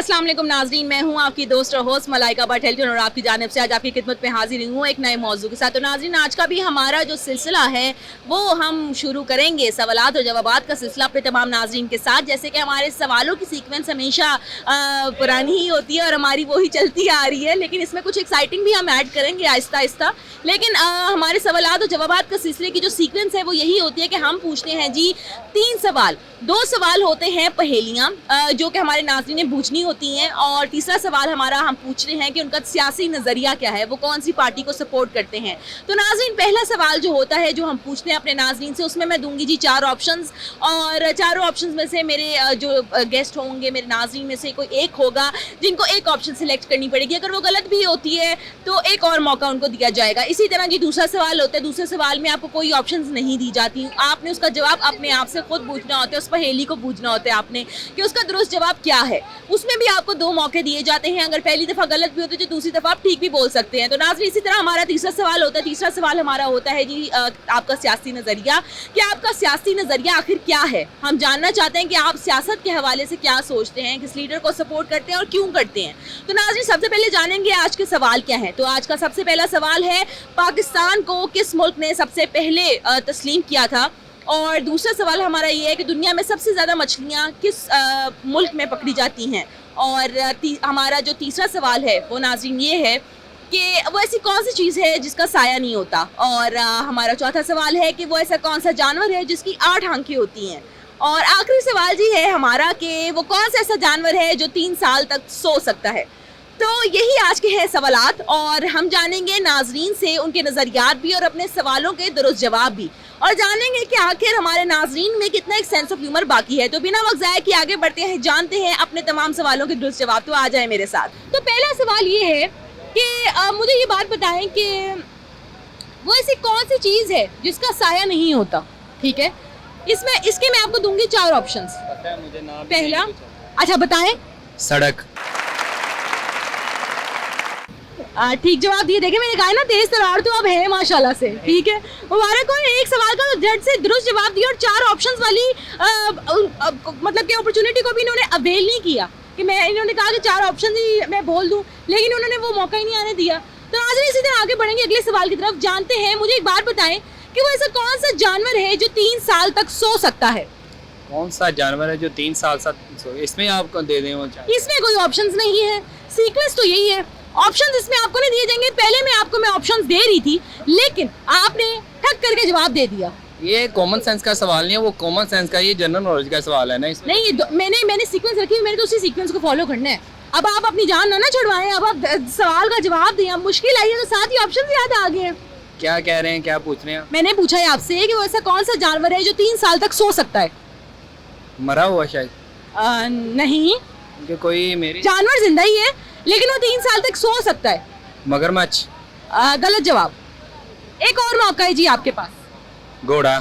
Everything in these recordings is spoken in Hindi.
अस्सलाम वालेकुम नाज़रीन, मैं हूं आपकी दोस्त और होस्ट मलाइका भट्ट हेल्टन और आपकी जानिब से आज आपकी खिदमत में हाजिर हूं एक नए मौजू के साथ। तो नाज़रीन, आज का भी हमारा जो सिलसिला है वो हम शुरू करेंगे सवालात और जवाबात का सिलसिला अपने तमाम नाज़रीन के साथ। जैसे कि हमारे सवालों की सीक्वेंस हमेशा पुरानी ही होती है और हमारी वो ही चलती आ रही है, लेकिन इसमें कुछ एक्साइटिंग भी हम ऐड करेंगे आहिस्ता आहिस्ता। लेकिन हमारे सवालात और जवाबात का सिलसिले की जो सीक्वेंस है वो यही होती है कि हम पूछते हैं जी 3 सवाल, 2 सवाल होते हैं पहेलियाँ जो कि हमारे नाज़रीन ने पूछनी होती हैं, और तीसरा सवाल हमारा हम पूछ रहे हैं कि उनका सियासी नज़रिया क्या है, वो कौन सी पार्टी को सपोर्ट करते हैं। तो नाज़रीन, पहला सवाल जो होता है जो हम पूछते हैं अपने नाज़रीन से, उसमें मैं दूंगी जी 4 ऑप्शंस, और चारों ऑप्शंस में से मेरे जो गेस्ट होंगे, मेरे नाज़रीन में से कोई एक होगा जिनको एक ऑप्शन सिलेक्ट करनी पड़ेगी। अगर वो गलत भी होती है तो एक और मौका उनको दिया जाएगा। इसी तरह जी दूसरा सवाल होता है, दूसरे सवाल में आपको कोई ऑप्शंस नहीं दी जाती, आपने उसका जवाब अपने आप से खुद पूछना होता है, उस पहेली को पूछना होता है आपने कि उसका दुरुस्त जवाब क्या है। उसमें भी आपको 2 मौके दिए जाते हैं, अगर पहली दफ़ा गलत भी होते तो दूसरी दफ़ा आप ठीक भी बोल सकते हैं। तो नाज़रीन, इसी तरह हमारा तीसरा सवाल होता है। तीसरा सवाल हमारा होता है जी आपका सियासी नज़रिया, कि आपका सियासी नज़रिया आखिर क्या है। हम जानना चाहते हैं कि आप सियासत के हवाले से क्या सोचते हैं, किस लीडर को सपोर्ट करते हैं और क्यों करते हैं। तो नाज़रीन, सबसे पहले जानेंगे आज के सवाल क्या हैं। तो आज का सबसे पहला सवाल है, पाकिस्तान को किस मुल्क ने सबसे पहले तस्लीम किया था। और दूसरा सवाल हमारा ये है कि दुनिया में सबसे ज़्यादा मछलियाँ किस मुल्क में पकड़ी जाती हैं। और हमारा जो तीसरा सवाल है वो नाज़रीन ये है कि वो ऐसी कौन सी चीज़ है जिसका साया नहीं होता। और हमारा चौथा सवाल है कि वो ऐसा कौन सा जानवर है जिसकी 8 आंखें होती हैं। और आखिरी सवाल जी है हमारा कि वो कौन सा ऐसा जानवर है जो 3 साल तक सो सकता है। तो यही आज के हैं सवालात, और हम जानेंगे नाजरीन से उनके नज़रियात भी और अपने सवालों के दुरुस्त जवाब भी, और जानेंगे कि आखिर हमारे नाजरीन में कितना एक सेंस ऑफ ह्यूमर बाकी है। तो बिना वक्त ज़ाया किए आगे बढ़ते हैं, जानते हैं अपने तमाम सवालों के दुरुस्त जवाब। तो आ जाए मेरे साथ। तो पहला सवाल ये है कि मुझे ये बात बताएं कि वो ऐसी कौन सी चीज़ है जिसका साया नहीं होता। ठीक है, इसके मैं आपको दूंगी 4 ऑप्शंस। पहला, अच्छा बताएं। सड़क। ठीक जवाब दिए। देखे, मैंने कहा ना तेज तरार तो अब है माशाल्लाह से। ठीक है, मुबारक हो। एक सवाल का तो झट से दुरुस्त जवाब दिया, और 4 ऑप्शंस वाली मतलब कि अपॉर्चुनिटी को भी इन्होंने अवेल नहीं किया कि इन्होंने कहा कि 4 ऑप्शन ही मैं बोल दूं, लेकिन उन्होंने वो मौका ही नहीं आने दिया। तो नाज़रीन, इसी तरह आगे बढ़ेंगे अगले सवाल की तरफ। जानते हैं, मुझे एक बात बताएं कि वो ऐसा कौन सा जानवर है जो 3 साल तक सो सकता है। कौन सा जानवर है जो 3 साल इसमें आपको दे दें वो? इसमें कोई ऑप्शंस नहीं है, सीक्वेंस तो यही है। ऑप्शंस इसमें आपको नहीं दिए जाएंगे। पहले मैं आपको ऑप्शंस दे रही थी, लेकिन आपने ठक करके जवाब दे दिया। ये कॉमन सेंस का सवाल नहीं है, वो कॉमन सेंस का, ये जनरल नॉलेज का सवाल है ना इसमें। नहीं, मैंने सीक्वेंस रखी, मैंने तो उसी सीक्वेंस को फॉलो करना है। अब आप अपनी जान ना छुड़वाएं, अब आप सवाल का जवाब दें। अब मुश्किल आई है तो साथ ही ऑप्शंस याद आ गए। क्या कह रहे हैं, क्या पूछ रहे हैं? मैंने पूछा है आपसे कि वो ऐसा कौन सा जानवर है जो 3 साल तक सो सकता है। मरा हुआ शायद? नहीं, कोई मेरी जानवर जिंदा ही है, लेकिन वो 3 साल तक सो सकता है। मगरमच्छ। गलत जवाब। एक और मौका है जी आपके पास। घोड़ा।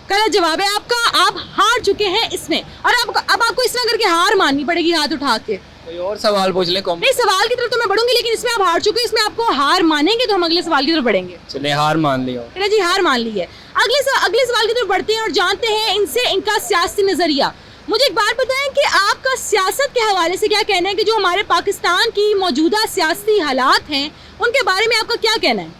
गलत जवाब है आपका। आप हार चुके हैं इसमें, और अब आपको इस तरह करके हार माननी पड़ेगी हाथ उठा के। कोई और सवाल पूछ ले। नहीं, सवाल की तरफ तो मैं बढ़ूंगी, लेकिन इसमें आप हार चुके हैं, इसमें आपको हार मानेंगे तो हम अगले सवाल की तरफ बढ़ेंगे। चलिए, हार मान लिया। चलिए जी, हार मान ली है। अगले सवाल की तरफ बढ़ते हैं और जानते हैं इनसे इनका सियासी नजरिया। मुझे एक बात बताएं कि आपका सियासत के हवाले से क्या कहना है, कि जो हमारे पाकिस्तान की मौजूदा सियासी हालात हैं उनके बारे में आपका क्या कहना है?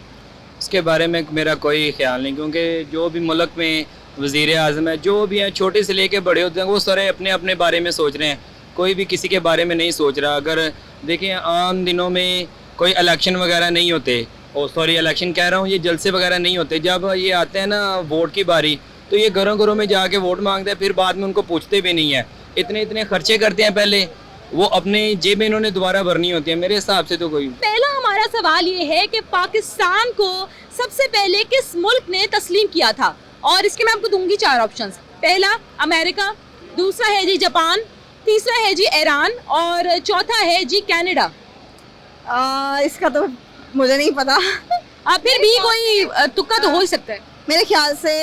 इसके बारे में मेरा कोई ख्याल नहीं, क्योंकि जो भी मुल्क में वज़ीर आज़म है, जो भी हैं, छोटे से लेके बड़े होते हैं, वो सारे अपने अपने बारे में सोच रहे हैं, कोई भी किसी के बारे में नहीं सोच रहा। अगर देखिए, आम दिनों में कोई इलेक्शन वगैरह नहीं होते, इलेक्शन कह रहा हूँ, ये जलसे वगैरह नहीं होते। जब ये आते हैं ना वोट की बारी, तो ये घरों घरों में जाके वोट मांगते हैं, फिर बाद में उनको पूछते भी नहीं है। इतने खर्चे करते हैं पहले, वो अपने जेब में इन्होंने दोबारा भरनी होती है। मेरे हिसाब से तो कोई। पहला हमारा सवाल ये है कि पाकिस्तान को सबसे पहले किस मुल्क ने तस्लीम किया था, और इसके मैं आपको दूंगी 4 ऑप्शंस। पहला अमेरिका, दूसरा है जी जापान, तीसरा है जी ईरान, और चौथा है जी कनाडा। इसका तो मुझे नहीं पता। फिर भी कोई तुक्का तो हो ही सकता है। मेरे ख्याल से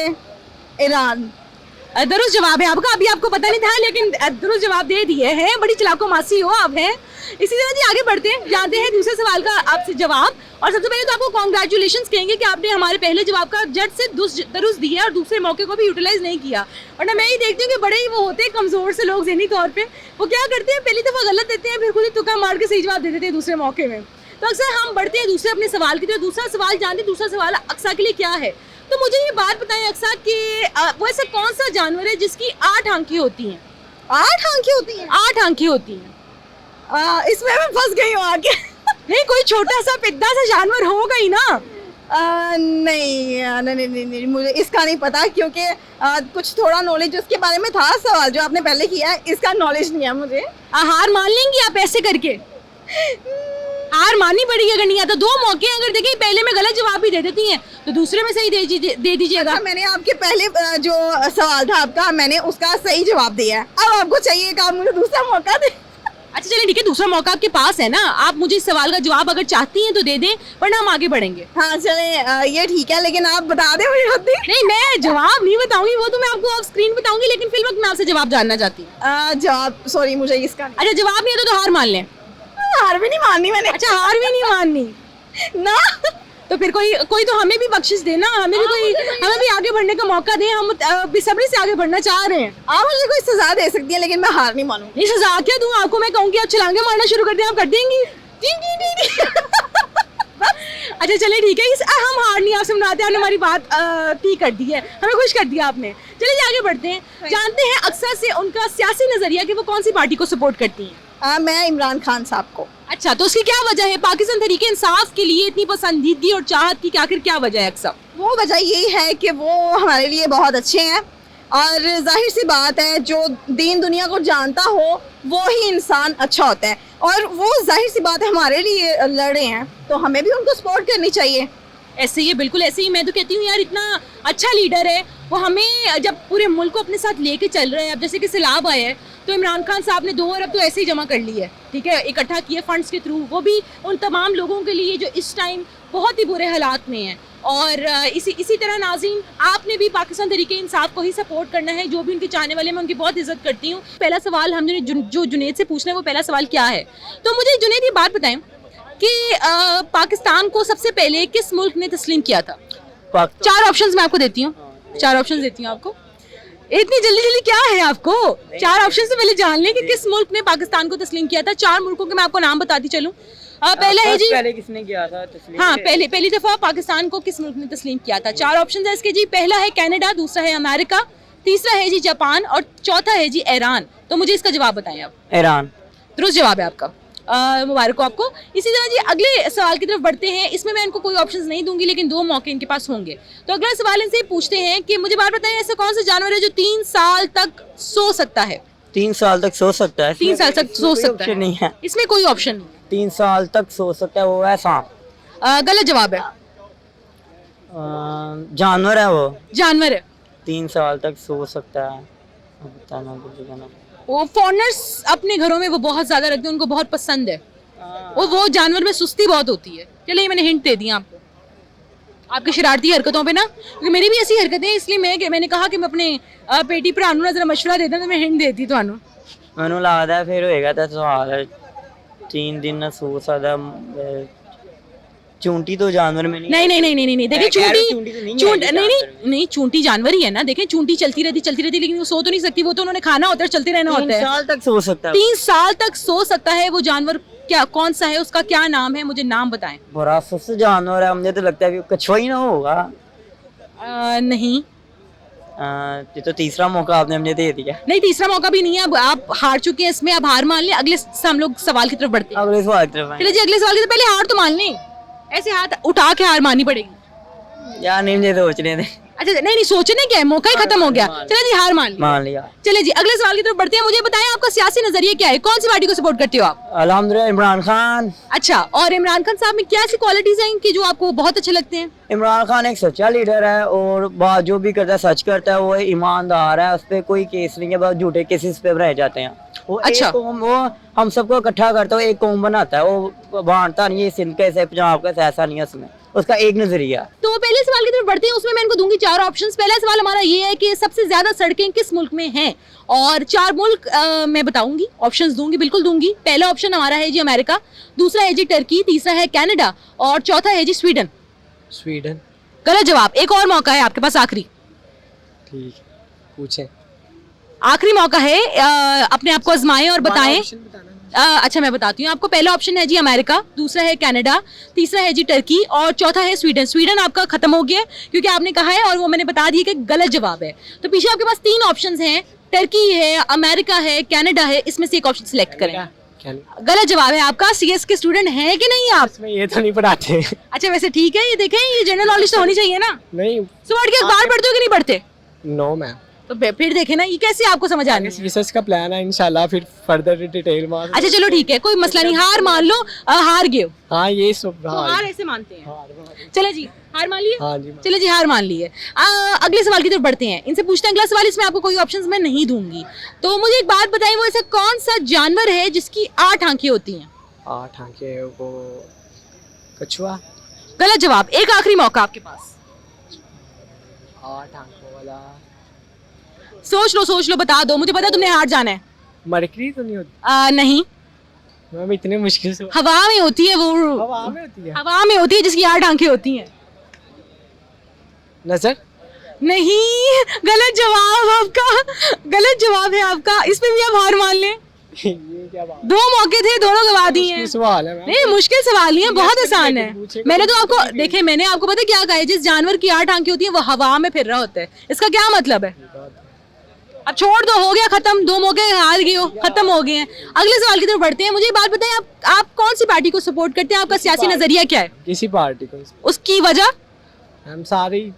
ईरान। दुरुस्त जवाब है आपका, अभी आपको पता नहीं था लेकिन दुरुस्त जवाब दे दिए हैं। बड़ी चलाको मासी हो आप हैं। इसी तरह जी आगे बढ़ते हैं, जानते हैं दूसरे सवाल का आपसे जवाब। और सबसे पहले तो आपको कॉन्ग्रेचुलेशंस कहेंगे कि आपने हमारे पहले जवाब का जट से दुरुस्त दिया और दूसरे मौके को भी यूटिलाइज नहीं किया। वरना मैं ही देखती हूँ कि बड़े ही वो होते हैं कमजोर से लोग ज़हनी तौर पे, वो क्या करते हैं पहली दफ़ा गलत देते हैं फिर खुद ही तुक्का मार के सही जवाब दे देते हैं दूसरे मौके में। तो अक्सर हम बढ़ते हैं दूसरे अपने सवाल की तरफ। दूसरा सवाल जानते हैं दूसरा सवाल अक्सा के लिए क्या है। तो मुझे ये बात बताएं अक्सा कि वो ऐसा कौन सा जानवर है जिसकी 8 आंखें होती हैं? 8 आंखें होती हैं? 8 आंखें होती हैं। इसमें मैं फंस गई हूँ आगे। नहीं, कोई छोटा सा पिद्दा सा जानवर होगा ही ना। नहीं, मुझे इसका नहीं पता क्योंकि कुछ थोड़ा नॉलेज उसके बारे में था। सवाल जो आपने पहले किया है इसका नॉलेज नहीं है मुझे। हार मान लेंगी आप ऐसे करके? हार माननी पड़ेगी अगर नहीं आता। 2 मौके हैं, अगर देखिए पहले में गलत जवाब भी दे देती हैं तो दूसरे में सही दे दीजिएगा। अच्छा, मैंने आपके पहले जो सवाल था आपका मैंने उसका सही जवाब दिया है। अब आपको चाहिए कि आप मुझे दूसरा मौका दें। अच्छा चलिए ठीक है, दूसरा मौका आपके पास है ना। आप मुझे इस सवाल का जवाब अगर चाहती हैं तो दे दें, वरना हम आगे बढ़ेंगे। हाँ चले, ये ठीक है, लेकिन आप बता दें मुझे खुद ही। नहीं, मैं जवाब नहीं बताऊंगी, वो तो मैं आपको ऑफ स्क्रीन बताऊंगी, लेकिन फिर वक्त मैं आपसे जवाब जानना चाहती हूँ। जवाब सॉरी मुझे इसका अच्छा जवाब नहीं है तो हार मान लें? हार भी नहीं माननी मैंने। अच्छा हार भी नहीं माननी ना, तो फिर कोई तो हमें भी बख्शिश देना, हमें भी आगे बढ़ने का मौका दें। हम बेसब्री से आगे बढ़ना चाह रहे हैं। आप मुझे कोई सजा दे सकती है लेकिन मैं हार नहीं मानूंगी। नहीं, सजा क्या दूं आपको? मैं कहूँगी आप छलांगे मारना शुरू कर दें, आप कर देंगी? अच्छा चलिए ठीक है, हम हार नहीं आपसे मनाते, आपने हमारी बात ठीक कर दी है, हमें खुश कर दिया आपने। चलिए आगे बढ़ते हैं, जानते हैं अक्सर से उनका सियासी नजरिया कि वो कौन सी पार्टी को सपोर्ट करती हैं। मैं इमरान खान साहब को। अच्छा, तो उसकी क्या वजह है? पाकिस्तान तहरीक इंसाफ के लिए इतनी पसंदीदगी और चाहत की आखिर क्या वजह है अक्सर? वो वजह यही है कि वो हमारे लिए बहुत अच्छे हैं और जाहिर सी बात है जो दीन दुनिया को जानता हो वो ही इंसान अच्छा होता है, और वो जाहिर सी बात है हमारे लिए लड़े हैं तो हमें भी उनको सपोर्ट करनी चाहिए। ऐसे ही है, बिल्कुल ऐसे ही। मैं तो कहती हूँ यार इतना अच्छा लीडर है वो, हमें जब पूरे मुल्क को अपने साथ लेके चल रहे हैं। अब जैसे कि सैलाब आए हैं तो इमरान खान साहब ने 2 अरब तो ऐसे ही जमा कर ली है, ठीक है, इकट्ठा किए फंड्स के थ्रू, वो भी उन तमाम लोगों के लिए जो इस टाइम बहुत ही बुरे हालात में हैं। और इसी तरह नाज़रीन आपने भी पाकिस्तान तहरीक इंसाफ को ही सपोर्ट करना है। जो भी उनके चाहने वाले, मैं उनकी बहुत इज्जत करती हूँ। पहला सवाल हमने जो जुनैद से पूछना है वो पहला सवाल क्या है, तो मुझे जुनैद ये बात बताएं कि पाकिस्तान को सबसे पहले किस मुल्क ने तस्लीम किया था? 4 ऑप्शंस मैं आपको देती हूँ, 4 ऑप्शंस देती हूँ आपको। इतनी जल्दी क्या है आपको? 4 ऑप्शन से पहले जान लें कि किस मुल्क ने पाकिस्तान को तस्लीम किया था। 4 मुल्कों के मैं आपको नाम बताती चलूं। पहला है जी, पहले किसने किया था तस्लीम? हाँ, पहली दफा पाकिस्तान को किस मुल्क ने तस्लीम किया था? 4 ऑप्शन है इसके जी। पहला है कनाडा, दूसरा है अमेरिका, तीसरा है जी जापान और चौथा है जी ईरान। तो मुझे इसका जवाब बताएं आप। ईरान। दुरुस्त जवाब है आपका, मुबारक हो आपको। इसी तरह जी अगले सवाल की तरफ बढ़ते हैं। इसमें मैं इनको कोई ऑप्शंस नहीं दूंगी लेकिन 2 मौके इनके पास होंगे। तो अगला सवाल इनसे पूछते हैं कि मुझे बात बताएं ऐसा कौन सा जानवर है जो 3 साल तक सो सकता है? 3 साल तक सो सकता है? 3 साल तक सो सकता है, नहीं है इसमें कोई ऑप्शन नहीं। 3 साल तक सो सकता है, वो है सांप। गलत जवाब है, जानवर है वो। जानवर है। 3 साल तक सो सकता है, बताना पड़ेगा। वो फॉरनर्स अपने घरों में वो बहुत ज्यादा रखते हैं, उनको बहुत पसंद है। वो जानवर में सुस्ती बहुत होती है। चलिए मैंने हिंट दे दी आपको आपकी शरारती हरकतों पे ना, क्योंकि मेरी भी ऐसी हरकतें हैं, इसलिए मैंने कहा कि मैं अपने बेटी भरा ना जरा मशवरा देता तो मैं हिंट देती थानू। मैनू लगता है फिर होएगा तो सवाल 3 दिन सो सकता। चूंटी तो जानवर में नहीं। नहीं देखिए चूंटी जानवर ही है ना। देखें चूंटी चलती रहती लेकिन वो सो तो नहीं सकती, वो तो उन्होंने खाना होता है, चलते रहना होता है। 3 साल तक सो सकता है। 3 साल तक सो सकता है वो जानवर। क्या कौन सा है, उसका क्या नाम है, मुझे नाम बताएं। बड़ा सुस्त जानवर है, मुझे तो लगता है कि कछुआ ही ना होगा। नहीं, ये तो तीसरा मौका आपने मुझे दे दिया। नहीं तीसरा मौका भी नहीं है, अब आप हार चुके हैं इसमें, अब हार मान लें। अगले से हम लोग सवाल की तरफ बढ़ते हैं। अगले सवाल की तरफ चलिए जी अगले सवाल की तरफ। पहले हार तो मान लें, ऐसे हाथ उठा के हार माननी पड़ेगी यार। नहीं मुझे सोचने दे। अच्छा नहीं सोचने क्या है, मौका ही खत्म हो गया। चलिए जी हार मान लिया। चलिए जी अगले सवाल की तरफ बढ़ते हैं। मुझे बताएं आपका सियासी नजरिया क्या है, कौन सी पार्टी को सपोर्ट करते हो आप? अल्हम्दुलिल्लाह इमरान खान। अच्छा, और इमरान खान साहब में क्या ऐसी क्वालिटीज हैं इनकी जो आपको बहुत अच्छे लगते हैं? इमरान खान एक सच्चा लीडर है और बात जो भी करता है सच करता है। वो ईमानदार है, उस पर कोई केस नहीं है, बस झूठे केसेस पे बनाए जाते हैं। वो अच्छा। एक कौम, वो हम सबको इकट्ठा करता है, एक कौम बनाता है, वो बांटता नहीं है सिंध कैसे पंजाब कैसे, ऐसा नहीं है उसमें। उसका एक नजरिया। तो पहले सवाल की तरफ बढ़ते हैं, उसमें मैं इनको दूंगी 4 ऑप्शंस। पहला सवाल हमारा ये है कि सबसे ज्यादा सड़कें किस मुल्क में हैं, और 4 मुल्क मैं बताऊंगी, ऑप्शंस दूंगी, बिल्कुल दूंगी। पहला ऑप्शन हमारा है जी अमेरिका, दूसरा है जी टर्की, तीसरा है कनाडा और चौथा है जी स्वीडन। स्वीडन। गलत जवाब। एक और मौका है आपके पास, आखिरी ठीक, पूछें। आखिरी मौका है, अपने आप को आजमाएं और बताएं। अच्छा मैं बताती हूँ आपको। पहला ऑप्शन है जी अमेरिका, दूसरा है कनाडा, तीसरा है जी टर्की और चौथा है स्वीडन। स्वीडन आपका खत्म हो गया क्योंकि आपने कहा है और वो मैंने बता दिया कि गलत जवाब है। तो पीछे आपके पास 3 ऑप्शंस हैं, टर्की है, अमेरिका है, कनाडा है, इसमें से एक ऑप्शन सिलेक्ट करें। गलत जवाब है आपका। सीएस के स्टूडेंट हैं कि नहीं आप? इसमें ये तो नहीं पढ़ाते। अच्छा वैसे ठीक है, ये देखें, ये जनरल नॉलेज तो होनी चाहिए ना। नहीं। सुबह उठ के अखबार पढ़ते हो कि नहीं पढ़ते? No ma'am. तो फिर देखे ना, ये कैसे आपको समझ आ रही है? रिसर्च का प्लान है इंशाल्लाह, फिर फर्दर डिटेल में। अच्छा चलो ठीक है, कोई मसला नहीं, हार मान लो, हार गए हो। हाँ ये सब तो हार ऐसे मानते हैं। चले जी, हार मान लिए। हाँ जी। चले जी, हार मान लिए। अगले सवाल की तरफ बढ़ते हैं, इनसे पूछते हैं अगला सवाल। इसमें आपको कोई ऑप्शंस मैं नहीं दूंगी, तो मुझे एक बात बताइए, वो ऐसा कौन सा जानवर है जिसकी 8 आंखें होती हैं? 8 आंखें, वो कछुआ। गलत जवाब। एक आखिरी मौका आपके पास। 8 आंखों वाला, सोच लो, बता दो। मुझे पता तुमने हार जाना है। मरकरी तो नहीं होती? नहीं, मैम इतने मुश्किल से। हवा में होती है वो। हवा में होती है? हवा में होती है जिसकी 8 आंखें होती हैं। नजर? नहीं, गलत जवाब आपका, गलत जवाब है आपका। इसमें भी आप हार मान लें। ये क्या बात? 2 मौके थे, दोनों गवा दिए हैं। सवाल है मैम। नहीं मुश्किल सवाल नहीं है, बहुत आसान है। पूछे मैंने तो आपको देखे, मैंने आपको पता क्या कहा है, जिस जानवर की 8 आंखें होती है वो हवा में फिर रहा होता है। इसका क्या मतलब है? अब छोड़ दो, हो गया खत्म, 2 मौके हार गए हो, खत्म हो गए हैं। अगले सवाल की तरफ बढ़ते हैं। मुझे एक बात बताएं, आप कौन सी पार्टी को सपोर्ट करते हैं? आपका सियासी नजरिया क्या है? किसी पार्टी को। उसकी वजह? हम सारी,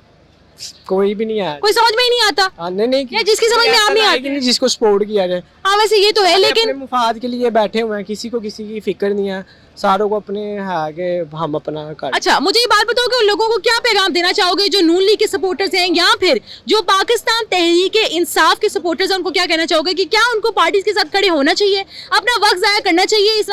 कोई भी नहीं आया। कोई समझ में ही नहीं आता। नहीं, या जिसकी समझ में आप नहीं आती, जिसको सपोर्ट किया जाए। हाँ वैसे ये तो है, लेकिन अपने मुफाद के लिए बैठे हुए हैं, किसी को किसी की फिक्र नहीं है, सारों को अपने है कि हम अपना कर। अच्छा मुझे ये बात बताओ कि उन लोगों को क्या पैगाम देना चाहोगे जो नून लीग के सपोर्टर्स हैं, या फिर जो पाकिस्तान तहरीक इंसाफ के सपोर्टर्स हैं, उनको क्या कहना चाहोगे कि क्या उनको पार्टीज के साथ खड़े होना चाहिए, अपना वक्त जाया करना चाहिए इस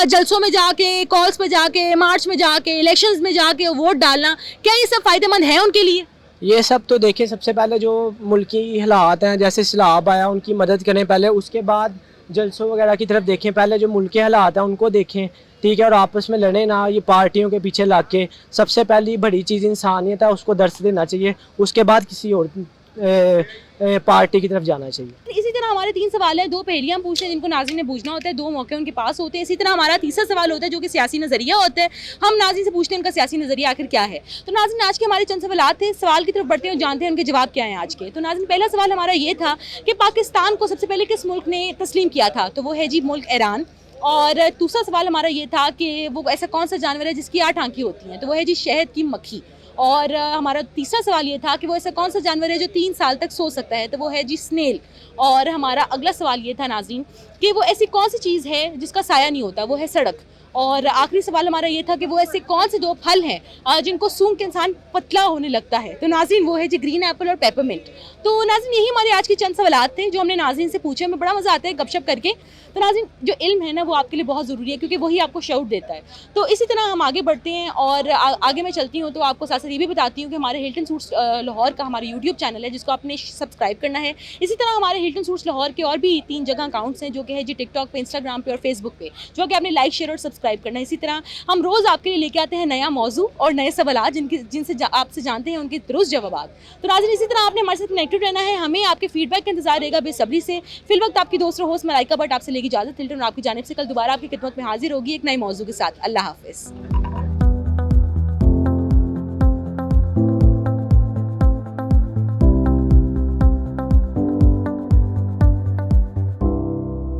जलसों में जाके, कॉल्स पे जाके, मार्च में जाके, इलेक्शंस में जाके वोट डालना, क्या ये सब फायदेमंद है उनके लिए? ये सब तो देखिए, सबसे पहले जो मुल्की हालात हैं, जैसे सैलाब आया, उनकी मदद करें पहले, उसके बाद जलसों वगैरह की तरफ देखें। पहले जो मुल्की हालात हैं उनको देखें, ठीक है, और आपस में लड़े ना, ये पार्टियों के पीछे लग के। सबसे पहली बड़ी चीज़ इंसानियत है, उसको दर्स देना चाहिए, उसके बाद किसी और पार्टी की तरफ जाना चाहिए। इसी तरह हमारे 3 सवाल हैं, 2 पहेलियां पूछते हैं जिनको नाज़रीन ने पूछना होता है, 2 मौके उनके पास होते हैं। इसी तरह हमारा तीसरा सवाल होता है जो कि सियासी नज़रिया होता है। हम नाज़रीन से पूछते हैं उनका सियासी नज़रिया आखिर क्या है। तो नाज़रीन आज के हमारे चंद सवाल थे, सवाल की तरफ बढ़ते हैं और जानते हैं उनके जवाब क्या हैं आज के। तो नाज़रीन पहला सवाल हमारा ये था कि पाकिस्तान को सबसे पहले किस मुल्क ने तस्लीम किया था? तो वो है जी मुल्क ईरान। और दूसरा सवाल हमारा ये था कि वो ऐसा कौन सा जानवर है जिसकी 8 आंखें होती हैं? तो वो है जी शहद की मक्खी। और हमारा तीसरा सवाल ये था कि वो ऐसा कौन सा जानवर है जो 3 साल तक सो सकता है? तो वो है जी स्नेल। और हमारा अगला सवाल ये था नाज़रीन कि वो ऐसी कौन सी चीज़ है जिसका साया नहीं होता? वो है सड़क। और आखिरी सवाल हमारा ये था कि वो ऐसे कौन से 2 फल हैं जिनको सूंघ के इंसान पतला होने लगता है? तो नाज़रीन वो है जी ग्रीन एप्पल और पेपरमिंट। तो नाज़रीन यही हमारे आज के चंद सवाल थे जो हमने नाज़रीन से पूछे। हमें बड़ा मज़ा आता है गपशप करके। तो नाज़रीन जो इल्म है ना वो आपके लिए बहुत ज़रूरी है क्योंकि वही आपको शऊर देता है। तो इसी तरह हम आगे बढ़ते हैं और आगे मैं चलती हूँ तो आपको साथ साथ ये भी बताती हूँ कि हमारे हिल्टन सूट्स लाहौर का हमारा यूट्यूब चैनल है जिसको आपने सब्सक्राइब करना है। इसी तरह हमारे हिल्टन सूट्स लाहौर के और भी 3 जगह अकाउंट्स हैं जो कि है जी टिकटॉक पे, इंस्टाग्राम पे और फेसबुक पे, जो कि आपने लाइक, शेयर और सब्सक्राइब करना है। इसी तरह हम रोज़ आपके लिए लेके आते हैं नया मौजू और नए सवाल जिनसे आपसे जानते हैं उनके दुरुस्त जवाब। तो नाज़रीन इसी तरह आपने हमारे साथ कनेक्टेड रहना है, हमें आपके फीडबैक का इंतजार रहेगा बेसब्री से। फिल वक्त आपकी दोस्त होस्ट मलाइका भट्ट आपसे लेगी इजाज़त। हिल्टन आपकी जानिब से कल दोबारा आपकी खिदमत में हाजिर होगी एक नए मौजू के साथ। अल्लाह हाफिज़।